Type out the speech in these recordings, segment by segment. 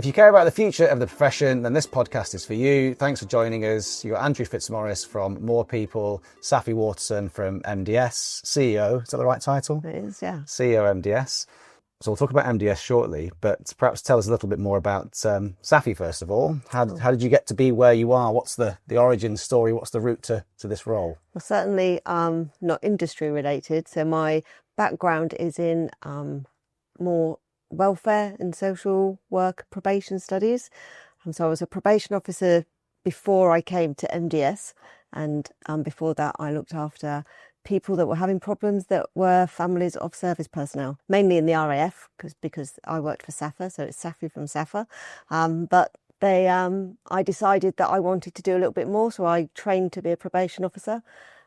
If you care about the future of the profession, then this podcast is for you. Thanks for joining us. You're Andrew Fitzmaurice from MorePeople, Sapphira Waterson from MDS, CEO. Is that the right title? It is, yeah. CEO MDS. So we'll talk about MDS shortly, but perhaps tell us a little bit more about Sapphira first of all. How did you get to be where you are? What's the origin story? What's the route to this role? Well, certainly not industry related. So my background is in more welfare and social work probation studies. So I was a probation officer before I came to MDS, and before that I looked after people that were having problems that were families of service personnel, mainly in the RAF, because I worked for Sapphira, so it's Sapphira from Sapphira. But I decided that I wanted to do a little bit more, so I trained to be a probation officer.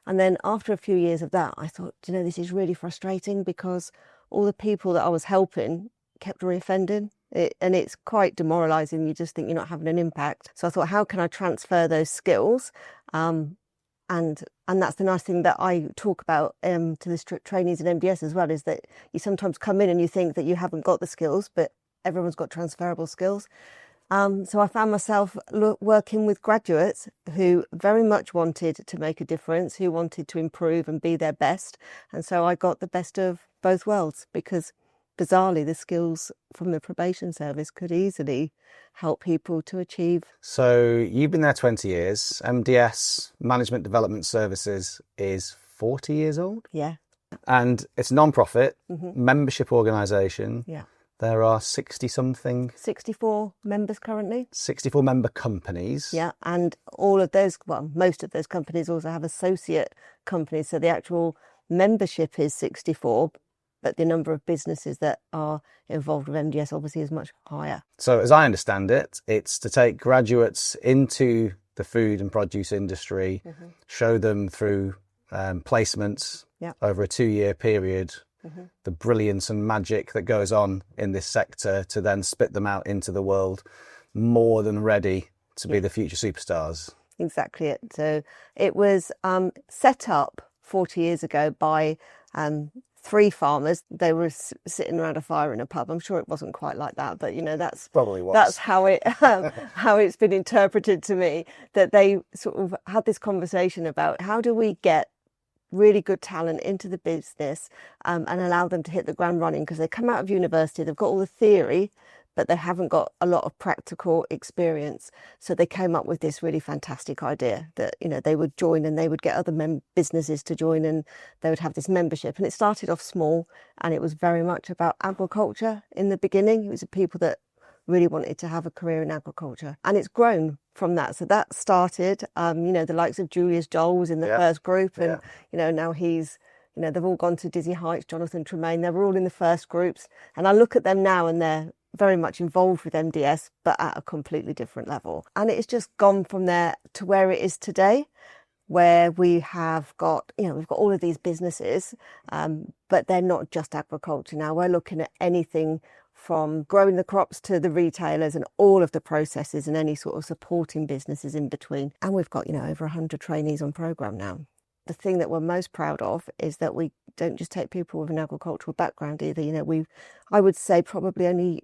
And then after a few years of that, I thought, this is really frustrating because all the people that I was helping kept reoffending. And it's quite demoralising. You just think you're not having an impact. So I thought, how can I transfer those skills? And that's the nice thing that I talk about to the trainees at MDS as well, is that you sometimes come in and you think that you haven't got the skills, but everyone's got transferable skills. So I found myself working with graduates who very much wanted to make a difference, who wanted to improve and be their best. And so I got the best of both worlds, because bizarrely, the skills from the probation service could easily help people to achieve. So you've been there 20 years. MDS, Management Development Services, is 40 years old? Yeah. And it's a non-profit membership organisation. Yeah. There are 60-something... 64 members currently. 64 member companies. Yeah, and all of those, well, most of those companies also have associate companies. So the actual membership is 64, but the number of businesses that are involved with MDS obviously is much higher. So as I understand it, it's to take graduates into the food and produce industry, show them through placements over a 2-year period, the brilliance and magic that goes on in this sector, to then spit them out into the world more than ready to be the future superstars. Exactly it. So it was set up 40 years ago by 3 farmers. They were sitting around a fire in a pub. I'm sure it wasn't quite like that, but that's probably was. That's how it how it's been interpreted to me, that they sort of had this conversation about how do we get really good talent into the business and allow them to hit the ground running, because they come out of university, they've got all the theory, but they haven't got a lot of practical experience. So they came up with this really fantastic idea that, they would join and they would get other businesses to join, and they would have this membership. And it started off small, and it was very much about agriculture in the beginning. It was the people that really wanted to have a career in agriculture. And it's grown from that. So that started, the likes of Julius Joel was in the first group, and, now he's, they've all gone to Dizzy Heights, Jonathan Tremaine, they were all in the first groups. And I look at them now and they're very much involved with MDS, but at a completely different level. And it's just gone from there to where it is today, where we have got, we've got all of these businesses, but they're not just agriculture now. We're looking at anything from growing the crops to the retailers and all of the processes and any sort of supporting businesses in between. And we've got, over 100 trainees on programme now. The thing that we're most proud of is that we don't just take people with an agricultural background either. I would say probably only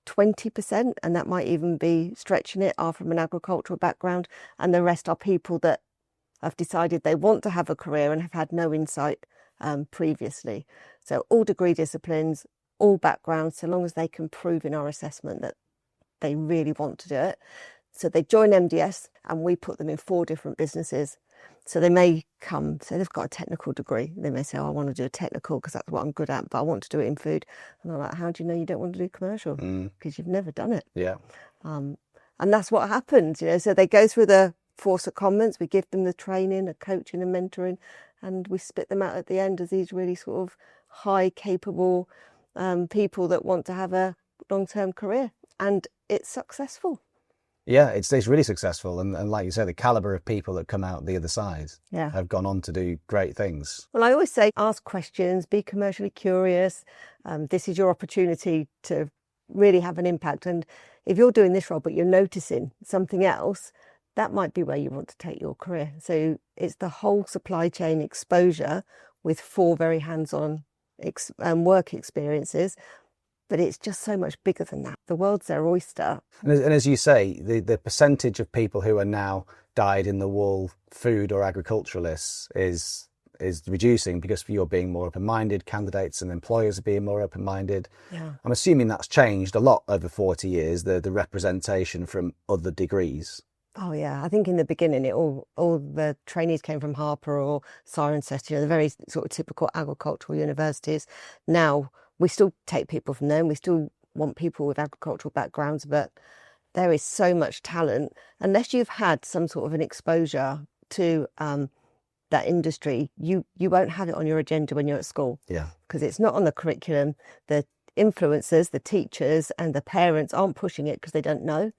20%, and that might even be stretching it, are from an agricultural background, and the rest are people that have decided they want to have a career and have had no insight previously. So all degree disciplines, all backgrounds, so long as they can prove in our assessment that they really want to do it. So they join MDS and we put them in 4 different businesses. So they may come, say they've got a technical degree. They may say, I want to do a technical because that's what I'm good at, but I want to do it in food. And I'm like, how do you know you don't want to do commercial? Because you've never done it. Yeah. And that's what happens, So they go through the 4 secondments, we give them the training, a coaching and mentoring, and we spit them out at the end as these really sort of high capable people that want to have a long-term career. And it's successful. Yeah, it's really successful. And like you said, the calibre of people that come out the other side have gone on to do great things. Well, I always say, ask questions, be commercially curious. This is your opportunity to really have an impact. And if you're doing this role, but you're noticing something else, that might be where you want to take your career. So it's the whole supply chain exposure with 4 very hands-on work experiences. but it's just so much bigger than that. The world's their oyster. And as you say, the percentage of people who are now dyed-in-the-wool food or agriculturalists is reducing because you're being more open-minded, candidates and employers are being more open-minded. Yeah. I'm assuming that's changed a lot over 40 years, the representation from other degrees. Oh yeah, I think in the beginning all the trainees came from Harper or Cirencester, the very sort of typical agricultural universities. Now we still take people from them, we still want people with agricultural backgrounds, but there is so much talent. Unless you've had some sort of an exposure to that industry, you won't have it on your agenda when you're at school. Yeah. Because it's not on the curriculum. The influencers, the teachers and the parents aren't pushing it because they don't know.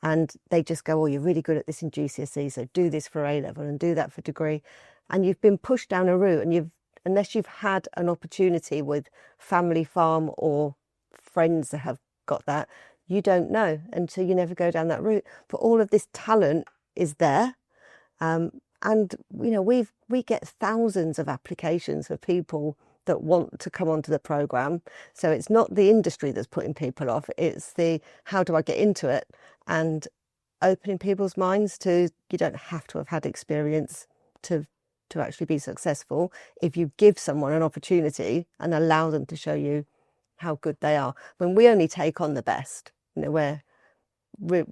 And they just go, oh, you're really good at this in GCSE, so do this for A-level and do that for degree. And you've been pushed down a route, and unless you've had an opportunity with family farm or friends that have got that, you don't know, and so you never go down that route. But all of this talent is there. And, you know, we get thousands of applications for people that want to come onto the programme. So it's not the industry that's putting people off, it's the how do I get into it, and opening people's minds to you don't have to have had experience to actually be successful if you give someone an opportunity and allow them to show you how good they are. When we only take on the best, you know,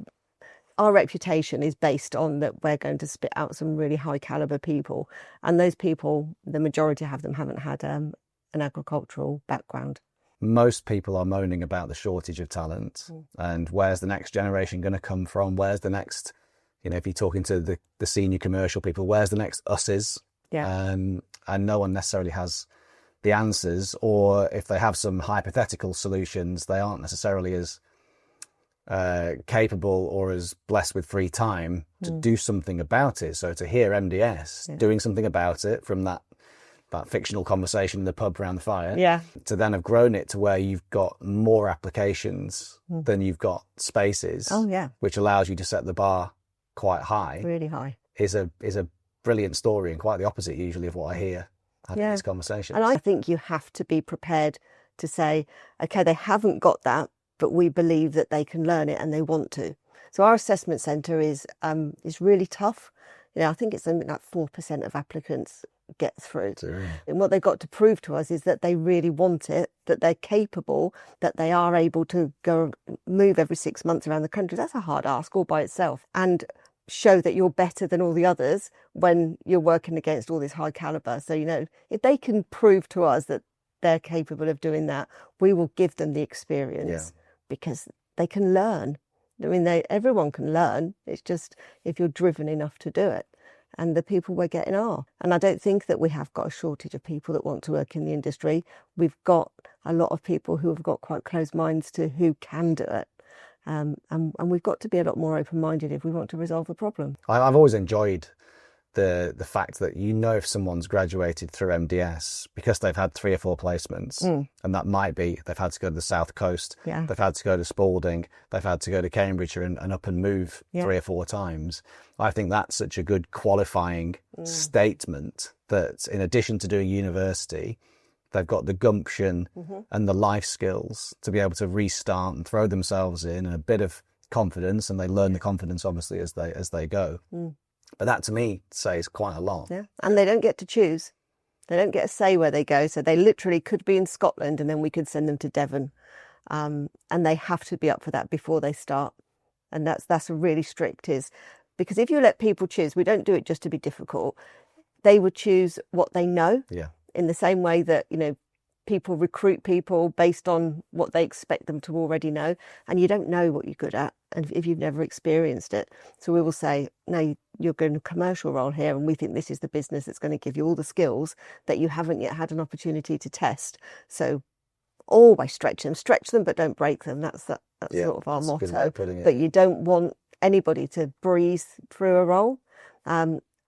our reputation is based on that we're going to spit out some really high caliber people, and those people, the majority of them haven't had an agricultural background. Most people are moaning about the shortage of talent and where's the next generation going to come from? Where's the next, you know, if you're talking to the senior commercial people, where's the next us's? Yeah. And no one necessarily has the answers, or if they have some hypothetical solutions, they aren't necessarily as capable or as blessed with free time to do something about it. So to hear MDS doing something about it from that fictional conversation in the pub around the fire, to then have grown it to where you've got more applications than you've got spaces, which allows you to set the bar quite high, really high, is a brilliant story, and quite the opposite usually of what I hear having these conversations. And I think you have to be prepared to say, okay, they haven't got that, but we believe that they can learn it and they want to. So our assessment centre is really tough. You know, I think it's something like 4% of applicants get through. And what they've got to prove to us is that they really want it, that they're capable, that they are able to go move every 6 months around the country. That's a hard ask all by itself. And show that you're better than all the others when you're working against all this high caliber. So, you know, if they can prove to us that they're capable of doing that, we will give them the experience because they can learn. I mean, everyone can learn. It's just if you're driven enough to do it. And the people we're getting are. And I don't think that we have got a shortage of people that want to work in the industry. We've got a lot of people who have got quite closed minds to who can do it. And we've got to be a lot more open-minded if we want to resolve the problem. I've always enjoyed the fact that, you know, if someone's graduated through MDS because they've had 3 or 4 placements, and that might be they've had to go to the South Coast, they've had to go to Spalding, they've had to go to Cambridgeshire and up and move 3 or 4 times. I think that's such a good qualifying statement that in addition to doing university, they've got the gumption and the life skills to be able to restart and throw themselves in a bit of confidence, and they learn the confidence obviously as they go. But that to me says quite a lot. Yeah, and they don't get to choose. They don't get a say where they go. So they literally could be in Scotland and then we could send them to Devon. And they have to be up for that before they start. And that's really strict, is because if you let people choose, we don't do it just to be difficult. They would choose what they know. Yeah. In the same way that, you know, people recruit people based on what they expect them to already know, and you don't know what you're good at and if you've never experienced it. So we will say, no, you're going to commercial role here, and we think this is the business that's going to give you all the skills that you haven't yet had an opportunity to test. So always stretch them, but don't break them. That's sort of our motto. But you don't want anybody to breeze through a role.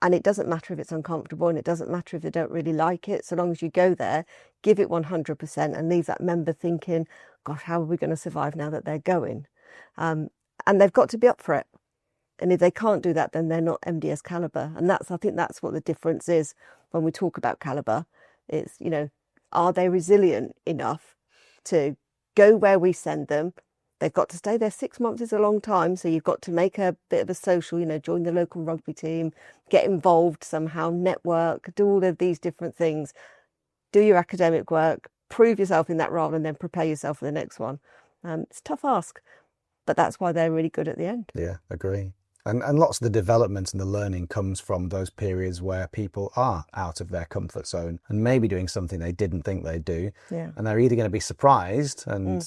And it doesn't matter if it's uncomfortable, and it doesn't matter if they don't really like it. So long as you go there, give it 100% and leave that member thinking, gosh, how are we going to survive now that they're going? And they've got to be up for it. And if they can't do that, then they're not MDS caliber. And I think that's what the difference is when we talk about caliber. It's, you know, are they resilient enough to go where we send them. They've got to stay there. 6 months is a long time. So you've got to make a bit of a social, join the local rugby team, get involved somehow, network, do all of these different things, do your academic work, prove yourself in that role, and then prepare yourself for the next one. It's a tough ask, but that's why they're really good at the end. Yeah, agree. And lots of the development and the learning comes from those periods where people are out of their comfort zone and maybe doing something they didn't think they'd do. Yeah. And they're either going to be surprised and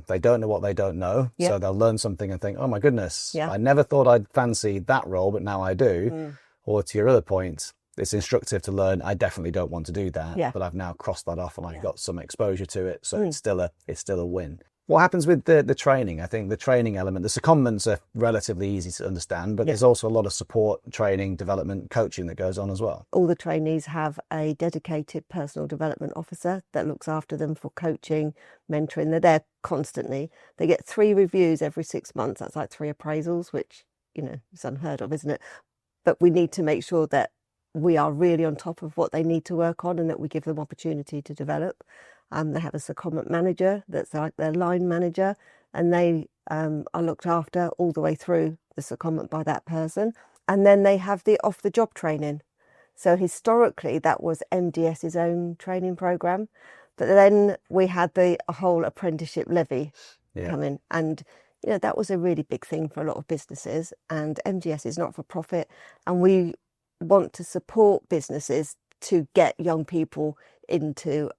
they don't know what they don't know. Yeah. So they'll learn something and think, oh my goodness, Yeah. I never thought I'd fancy that role, but now I do. Or to your other point, it's instructive to learn, I definitely don't want to do that, but I've now crossed that off and I've got some exposure to it. So it's still a win. What happens with the training? I think the training element, the secondments are relatively easy to understand, but there's also a lot of support, training, development, coaching that goes on as well. All the trainees have a dedicated personal development officer that looks after them for coaching, mentoring. They're there constantly. They get 3 reviews every 6 months. That's like 3 appraisals, which, is unheard of, isn't it? But we need to make sure that we are really on top of what they need to work on and that we give them opportunity to develop. They have a secondment manager that's like their line manager, and they are looked after all the way through the secondment by that person. And then they have the off-the-job training. So historically, that was MDS's own training program. But then we had a whole apprenticeship levy come in. And, that was a really big thing for a lot of businesses. And MDS is not for profit. And we want to support businesses to get young people into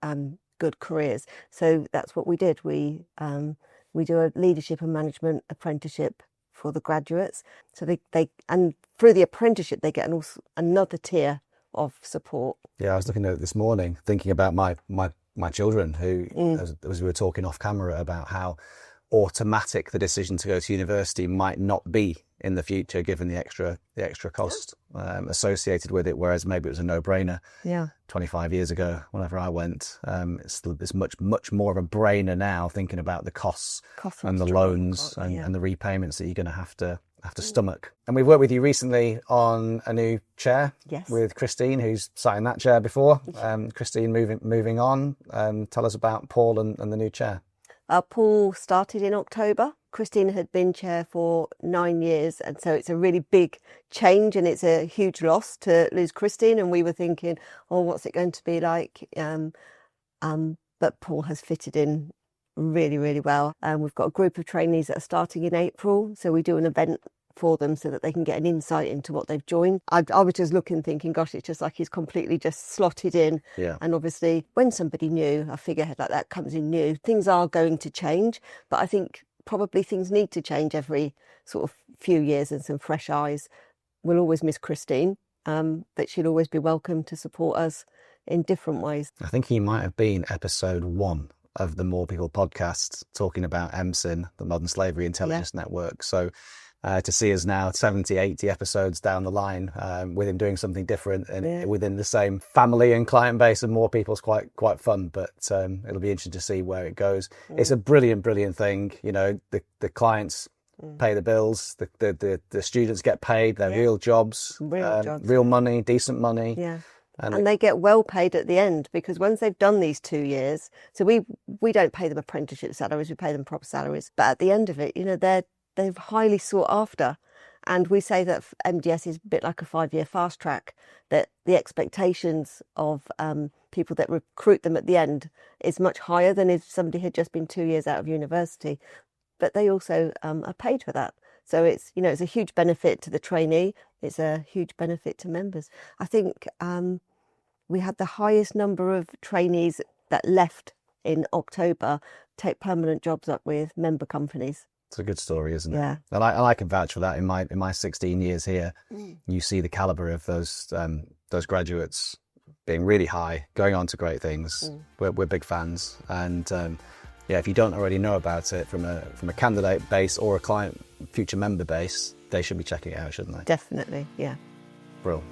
good careers. So that's what we did. We do a leadership and management apprenticeship for the graduates. So they and through the apprenticeship they get another tier of support. Yeah, I was looking at it this morning, thinking about my children who, as we were talking off camera about how automatic the decision to go to university might not be in the future, given the extra cost associated with it, whereas maybe it was a no-brainer 25 years ago whenever I went. It's much more of a brainer now, thinking about the costs and the loans and the repayments that you're going to have to stomach. And we've worked with you recently on a new chair with Christine, who's sat in that chair before. Christine moving on. Tell us about Paul and the new chair. Paul started in October. Christine had been chair for 9 years, and so it's a really big change and it's a huge loss to lose Christine. And we were thinking, what's it going to be like? But Paul has fitted in really, really well. We've got a group of trainees that are starting in April, so we do an event for them so that they can get an insight into what they've joined. I was just looking, thinking, gosh, it's just like he's completely just slotted in. Yeah. And obviously, when somebody new, a figurehead like that comes in new, things are going to change. But I think probably things need to change every sort of few years, and some fresh eyes. We'll always miss Christine, but she'll always be welcome to support us in different ways. I think he might have been episode 1 of the MorePeople podcast, talking about MSIN, the Modern Slavery Intelligence Network. So to see us now 70, 80 episodes down the line with him doing something different and within the same family and client base and more people's quite fun. But it'll be interesting to see where it goes. It's a brilliant thing. The clients pay the bills, the students get paid, they're real jobs, real money, decent money. Yeah. And they get well paid at the end, because once they've done these 2 years, so we don't pay them apprenticeship salaries, we pay them proper salaries. But at the end of it, they're highly sought after. And we say that MDS is a bit like a 5-year fast track, that the expectations of people that recruit them at the end is much higher than if somebody had just been 2 years out of university. But they also are paid for that. So it's a huge benefit to the trainee. It's a huge benefit to members. I think we had the highest number of trainees that left in October take permanent jobs up with member companies. It's a good story, isn't it? Yeah. And I can vouch for that. In my 16 years here, you see the caliber of those graduates being really high, going on to great things. We're big fans, and if you don't already know about it from a candidate base or a client future member base, they should be checking it out, shouldn't they? Definitely, yeah. Brilliant.